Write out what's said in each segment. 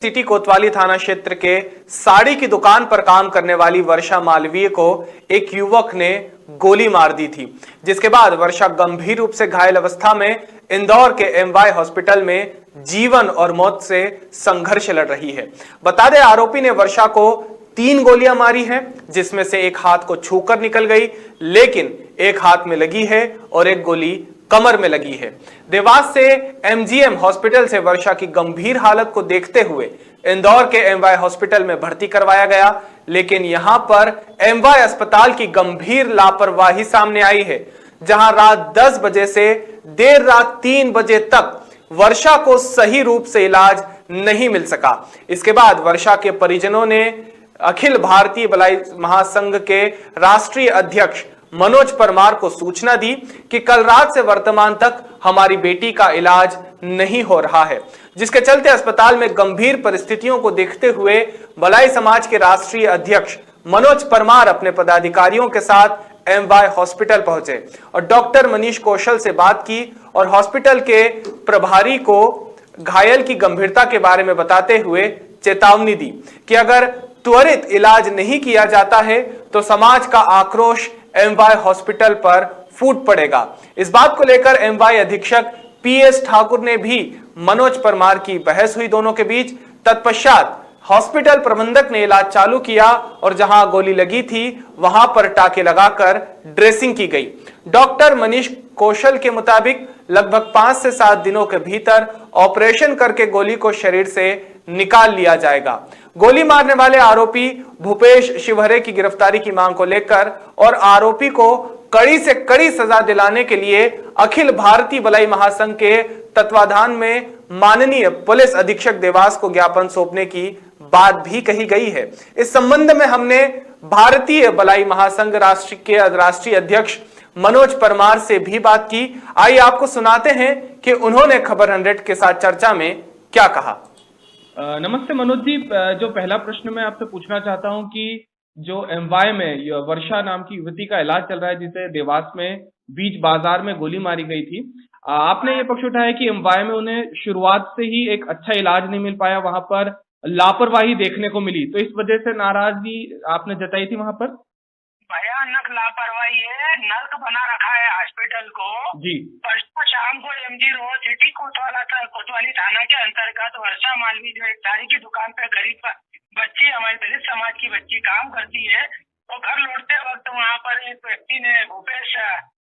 City कोतवाली थाना क्षेत्र के साड़ी की दुकान पर काम करने वाली वर्षा मालवीय को एक युवक ने गोली मार दी थी, जिसके बाद वर्षा गंभीर रूप से घायल अवस्था में इंदौर के एमवाय हॉस्पिटल में जीवन और मौत से संघर्ष लड़ रही है। बता दें, आरोपी ने वर्षा को 3 गोलियां मारी हैं, जिसमें से एक हाथ को छूकर निकल गई, लेकिन एक हाथ में लगी है और एक गोली कमर में लगी है। देवास से एमजीएम हॉस्पिटल से वर्षा की गंभीर हालत को देखते हुए इंदौर के एमवाय हॉस्पिटल में भर्ती करवाया गया, लेकिन यहां पर एमवाय अस्पताल की गंभीर लापरवाही सामने आई है, जहां रात 10 बजे से देर रात 3 बजे तक वर्षा को सही रूप से इलाज नहीं मिल सका। इसके बाद वर्षा के परिजनों ने अखिल भारतीय भलाई महासंघ के राष्ट्रीय अध्यक्ष मनोज परमार को सूचना दी कि कल रात से वर्तमान तक हमारी बेटी का इलाज नहीं हो रहा है, जिसके चलते अस्पताल में गंभीर परिस्थितियों को देखते हुए भलाई समाज के राष्ट्रीय अध्यक्ष मनोज परमार अपने पदाधिकारियों के साथ एमवाय हॉस्पिटल पहुंचे और डॉक्टर मनीष कौशल से बात की और हॉस्पिटल के प्रभारी को घायल की गंभीरता के बारे में बताते हुए चेतावनी दी कि अगर त्वरित इलाज नहीं किया जाता है तो समाज का आक्रोश एमवाय हॉस्पिटल पर फूट पड़ेगा। इस बात को लेकर एमवाय अधीक्षक पीएस ठाकुर ने भी मनोज परमार की बहस हुई दोनों के बीच। तत्पश्चात हॉस्पिटल प्रबंधक ने इलाज चालू किया और जहां गोली लगी थी वहां पर टाके लगाकर ड्रेसिंग की गई। डॉक्टर मनीष कौशल के मुताबिक लगभग 5 से 7 दिनों के भीतर ऑपरेशन करके गोली को शरीर से निकाल लिया जाएगा। गोली मारने वाले आरोपी भूपेश शिवहरे की गिरफ्तारी की मांग को लेकर और आरोपी को कड़ी से कड़ी सजा दिलाने के लिए अखिल भारतीय भलाई महासंघ के तत्वाधान में माननीय पुलिस अधीक्षक देवास को ज्ञापन सौंपने की बात भी कही गई है। इस संबंध में हमने भारतीय भलाई महासंघ राष्ट्र के राष्ट्रीय अध्यक्ष मनोज परमार से भी बात की। आइए आपको सुनाते हैं कि उन्होंने खबर 100 के साथ चर्चा में क्या कहा। नमस्ते मनोज जी, जो पहला प्रश्न मैं आपसे पूछना चाहता हूं कि जो एमवाय में वर्षा नाम की युवती का इलाज चल रहा है, जिसे देवास में बीच बाजार में गोली मारी गई थी, आपने ये पक्ष उठाया कि एमवाय में उन्हें शुरुआत से ही एक अच्छा इलाज नहीं मिल पाया, वहां पर लापरवाही देखने को मिली, तो इस वजह से नाराजगी आपने जताई थी वहां पर। भयानक लापरवाही है, नर्क बना रखा है हॉस्पिटल को जी। परसों शाम को एमजी रोड सिटी कोतवाली थाना के अंतर्गत वर्षा मालवी जो एक साड़ी की दुकान पे गरीब बच्ची, हमारे दलित समाज की बच्ची काम करती है, तो घर लौटते वक्त वहाँ पर एक व्यक्ति ने भूपेश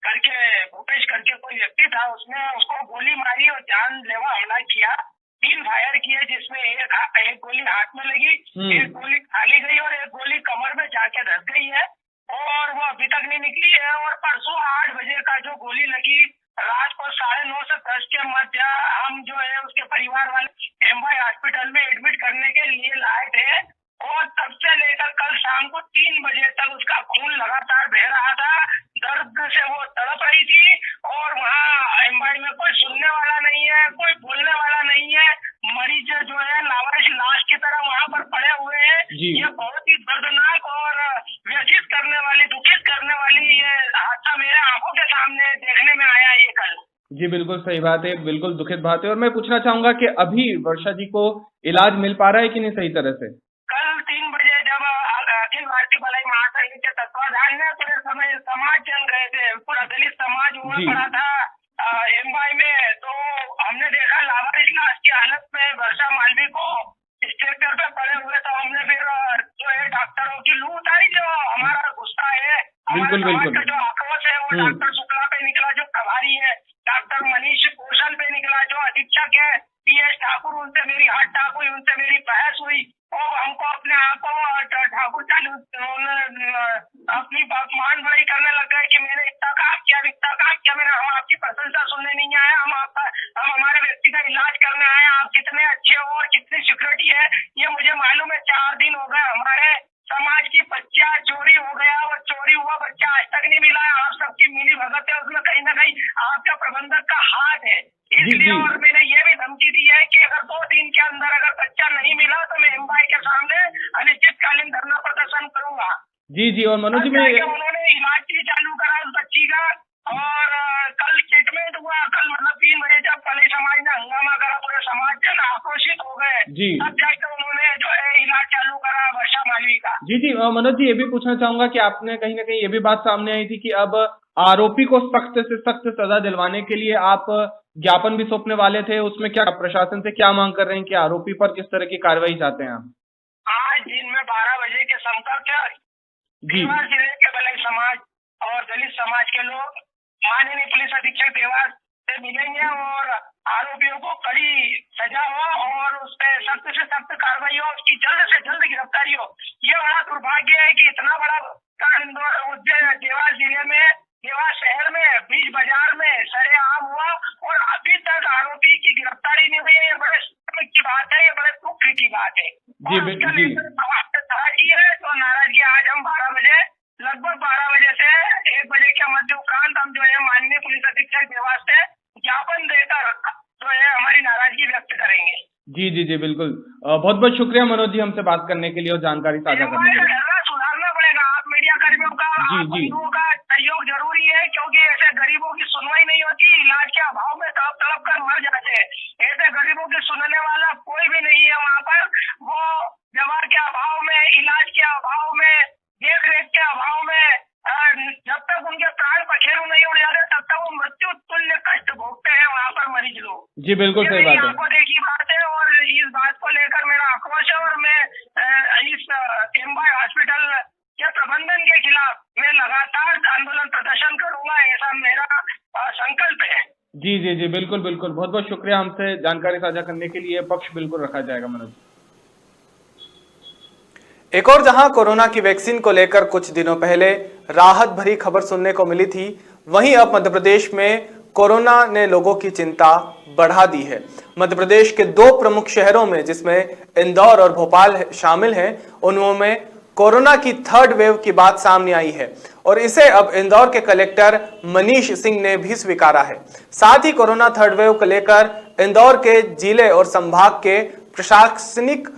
करके कोई व्यक्ति था, उसने उसको गोली मारी और जानलेवा हमला किया। 3 फायर किए, जिसमें एक गोली हाथ में लगी, एक गोली खाली गई और एक गोली कमर में जाके धस गई है और वो अभी तक नहीं निकली है। और परसों 8 बजे का जो गोली लगी, रात को 9:30 से 10 के मध्य हम जो है उसके परिवार वाले एमवाय हॉस्पिटल में एडमिट करने के लिए लाए थे और तब से लेकर कल शाम को 3 बजे तक उसका खून लगातार बह रहा था, दर्द से वो तड़प रही थी और वहाँ एमवाय में कोई सुनने वाला नहीं है, कोई बोलने वाला नहीं है। मरीज जो है लावारिस लाश की तरह वहाँ पर पड़े हुए हैं। ये बहुत ही दर्दनाक और व्यथित करने वाली, दुखित करने वाली ये हादसा मेरे आंखों के सामने देखने में आया ये कल। जी बिल्कुल सही बात है, बिल्कुल दुखित बात है। और मैं पूछना चाहूंगा कि अभी वर्षा जी को इलाज मिल पा रहा है कि नहीं सही तरह से? कल 3 बजे जब अखिल भारतीय भलाई महासंघ के तत्वाधान में पूरे समय समाज चल रहे थे, पूरा दलित समाज हुआ पड़ा था एमवाय में, तो हमने देखा लावारिस लाश की हालत में वर्षा मालवी को स्ट्रेचर पे पड़े हुए, तो हमने फिर जो है डॉक्टरों की लू उतारी। जो हमारा गुस्सा है, हमारे समाज का जो आक्रोश है, वो डॉक्टर शुक्ला पे निकला जो प्रभारी है, डॉक्टर मनीष कौशल पे निकला जो अधीक्षक है, पीएस ठाकुर, उनसे मेरी हाथ टाक हुई, उनसे मेरी बहस हुई और हमको अपने आप को ठाकुर अपनी मान बड़ाई करने लग गए कि मैंने इतना काम किया, मैंने हम आपकी प्रशंसा सुनने नहीं आए, हम हमारे व्यक्ति का इलाज करने आए, आप कितने अच्छे हो और कितनी सिक्योरिटी है ये मुझे मालूम है। 4 दिन हो गए, हमारे समाज की बच्चा चोरी हो गया, वो चोरी हुआ बच्चा आज तक नहीं मिला। आप सबकी मिली भगत है, उसमें कहीं ना कहीं आपका प्रबंधक का हाथ है, इसलिए और मैंने ये भी धमकी दी है कि अगर 2 दिन के अंदर अगर बच्चा नहीं मिला तो मैं एमवाय के सामने अनिश्चितकालीन धरना प्रदर्शन करूंगा। जी। और मनोज जी, उन्होंने इलाज भी चालू करा उस बच्ची का और कल ट्रीटमेंट हुआ। कल मतलब 3 बजे जब भलाई समाज ने हंगामा करा, पूरे समाज जन आक्रोशित घोषित हो गए जी। तब जाकर उन्होंने जो है इलाज चालू करा वर्षा मालवी का। जी जी मनोज जी, ये भी पूछना चाहूंगा कि आपने कहीं ना कहीं ये भी बात सामने आई थी कि अब आरोपी को सख्त से सख्त सजा दिलवाने के लिए आप ज्ञापन भी सौंपने वाले थे, उसमें क्या प्रशासन से क्या मांग कर रहे हैं कि आरोपी पर किस तरह की कार्रवाई चाहते हैं आप? आज दिन में 12 बजे के समकक्ष जी देवास जिले के दलित समाज और दलित समाज के लोग माननीय पुलिस अधीक्षक देवास से मिलेंगे और आरोपियों को कड़ी सजा हो और उस पर सख्त से सख्त कार्रवाई हो, उसकी जल्द से जल्द गिरफ्तारी हो। ये बड़ा दुर्भाग्य है कि इतना बड़ा देवास जिले में, देवास शहर में, बीच बाजार में सरेआम हुआ और अभी तक आरोपी की गिरफ्तारी नहीं हुई है। ये बड़े शर्म की बात है, ये बड़े दुख की बात है। जी और उसका जी लेकर नाराजगी है, तो नाराजगी आज हम 12 बजे लगभग 12 बजे से 1 बजे के मध्य उपरांत हम जो है माननीय पुलिस अधीक्षक देवास से ज्ञापन देकर जो है हमारी नाराजगी व्यक्त करेंगे। जी जी जी बिल्कुल। बहुत बहुत शुक्रिया मनोज जी हमसे बात करने के लिए और जानकारी साझा करने के लिए। सुधारना पड़ेगा, आप मीडिया कर्मियों का, जी, आप जी। बंधुओं का सहयोग जरूरी है, क्योंकि ऐसे गरीबों की सुनवाई नहीं होती, इलाज के अभाव में तड़प तड़प कर मर जाते हैं। ऐसे गरीबों की सुनने वाला कोई भी नहीं है वहाँ पर। वो दवा के अभाव में, इलाज के अभाव में, देख रेख के अभाव में जब तक उनके प्राण पखेरु नहीं उड़ जाते तब तक वो मृत्यु तुल्य कष्ट भोगते हैं वहाँ पर मरीज लोग। जी बिल्कुल सही बात है। आपको देखी बात है और इस बात को लेकर मेरा आक्रोश है और मैं इस एमवाई हॉस्पिटल के प्रबंधन के खिलाफ मैं लगातार आंदोलन प्रदर्शन करूंगा, ऐसा मेरा संकल्प है। जी जी जी बिल्कुल बिल्कुल। बहुत बहुत शुक्रिया हमसे जानकारी साझा करने के लिए। पक्ष बिल्कुल रखा जाएगा मनोज। एक और जहां कोरोना की वैक्सीन को लेकर कुछ दिनों पहले राहत भरी खबर सुनने को मिली थी, वहीं अब मध्य प्रदेश में कोरोना ने लोगों की चिंता बढ़ा दी है। मध्य प्रदेश के 2 प्रमुख शहरों में, जिसमें इंदौर और भोपाल शामिल हैं, उनमें कोरोना की 3rd वेव की बात सामने आई है और इसे अब इंदौर के कलेक्टर मनीष सिंह ने भी स्वीकारा है। साथ ही कोरोना 3rd वेव को लेकर इंदौर के जिले और संभाग के प्रशासनिक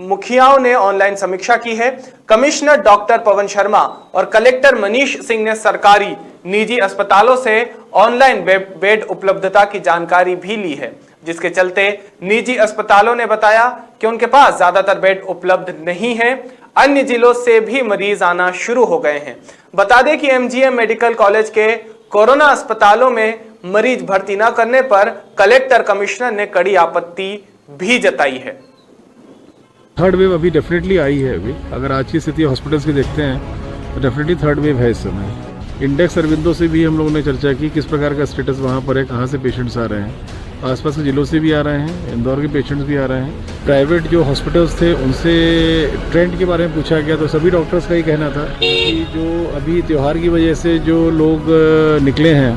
मुखियाओं ने ऑनलाइन समीक्षा की है। कमिश्नर डॉक्टर पवन शर्मा और कलेक्टर मनीष सिंह ने सरकारी निजी अस्पतालों से ऑनलाइन बेड उपलब्धता की जानकारी भी ली है, जिसके चलते निजी अस्पतालों ने बताया कि उनके पास ज्यादातर बेड उपलब्ध नहीं है। अन्य जिलों से भी मरीज आना शुरू हो गए हैं। बता दें कि एमजीएम मेडिकल कॉलेज के कोरोना अस्पतालों में मरीज भर्ती न करने पर कलेक्टर कमिश्नर ने कड़ी आपत्ति भी जताई है। 3rd वेव अभी डेफिनेटली आई है। अभी अगर आज की स्थिति हॉस्पिटल्स की देखते हैं तो डेफिनेटली 3rd वेव है इस समय। इंडेक्स अरविंदो से भी हम लोगों ने चर्चा की किस प्रकार का स्टेटस वहाँ पर है, कहाँ से पेशेंट्स आ रहे हैं। आसपास के जिलों से भी आ रहे हैं, इंदौर के पेशेंट्स भी आ रहे हैं। प्राइवेट जो हॉस्पिटल्स थे उनसे ट्रेंड के बारे में पूछा गया तो सभी डॉक्टर्स का ही कहना था कि जो अभी त्यौहार की वजह से जो लोग निकले हैं